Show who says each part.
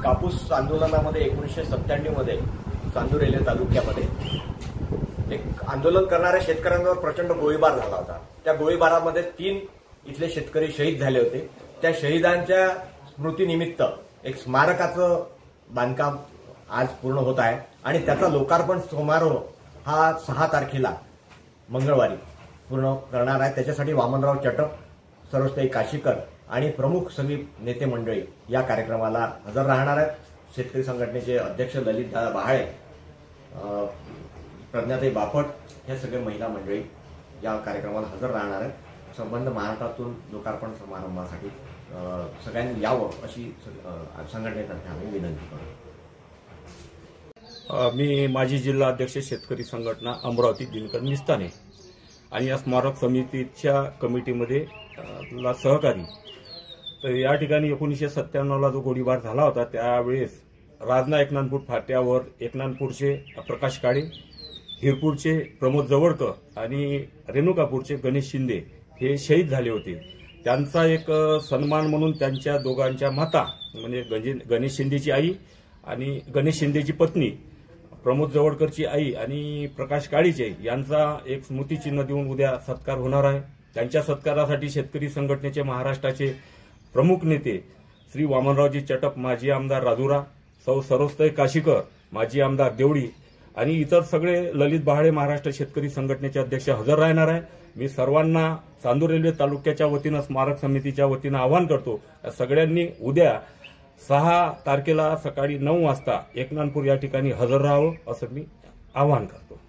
Speaker 1: कापूस आंदोलनामध्ये 1997 मध्ये चांदूर रेल्वे तालुक्यामध्ये एक आंदोलन करणाऱ्या शेतकऱ्यांवर प्रचंड गोळीबार झाला होता। त्या गोळीबारामध्ये 3 इथले शेतकरी शहीद झाले होते। त्या शहीदांच्या स्मृतीनिमित्त एक स्मारकाचं बांधकाम आज पूर्ण होत आहे आणि त्याचा लोकार्पण समारोह हा 6 तारखेला मंगळवारी पूर्ण करणार आहे। त्याच्यासाठी वामनराव चटप, सर्वस्ताई काशीकर आणि प्रमुख सगळी नेते मंडळी या कार्यक्रमाला हजर राहणार आहेत। शेतकरी संघटनेचे अध्यक्ष ललितदादा बहाळे, प्रज्ञाताई बापट हे सगळे महिला मंडळी या कार्यक्रमाला हजर राहणार आहेत। संबंध महाराष्ट्रातून लोकार्पण समारंभासाठी सगळ्यांनी यावं अशी संघटनेतर्फे आम्ही विनंती करतो।
Speaker 2: मी माजी जिल्हा अध्यक्ष शेतकरी संघटना अमरावती दिनकर निस्ताने आणि या स्मारक समितीच्या कमिटीमध्ये सहकारी। तर या ठिकाणी 1997ला जो गोळीबार झाला होता त्यावेळेस राजना एकनाथपूर फाट्यावर एकनाथपूरचे प्रकाश काळे, हिरपूरचे प्रमोद जवळकर आणि रेणुकापूरचे गणेश शिंदे हे शहीद झाले होते। त्यांचा एक सन्मान म्हणून त्यांच्या दोघांच्या माता म्हणजे गणेश शिंदेची आई आणि गणेश शिंदेची पत्नी, प्रमोद जवळकरची आई आणि प्रकाश काळीची आई यांचा एक स्मृतिचिन्ह देऊन उद्या सत्कार होणार आहे। त्यांच्या सत्कारासाठी शेतकरी संघटनेचे महाराष्ट्राचे प्रमुख नेते श्री वामनरावजी चटप, माजी आमदार राजुरा, सौ सर्वस्ताई काशीकर, माजी आमदार देवडी आणि इतर सगळे, ललित बहाळे महाराष्ट्र शेतकरी संघटनेचे अध्यक्ष हजर राहणार आहे। मी सर्वांना चांदूर रेल्वे तालुक्याच्या वतीनं, स्मारक समितीच्या वतीनं आवाहन करतो, सगळ्यांनी उद्या 6 तारखेला सकाळी 9 वाजता एकनाथपूर या ठिकाणी हजर राहावं असं मी आवाहन करतो।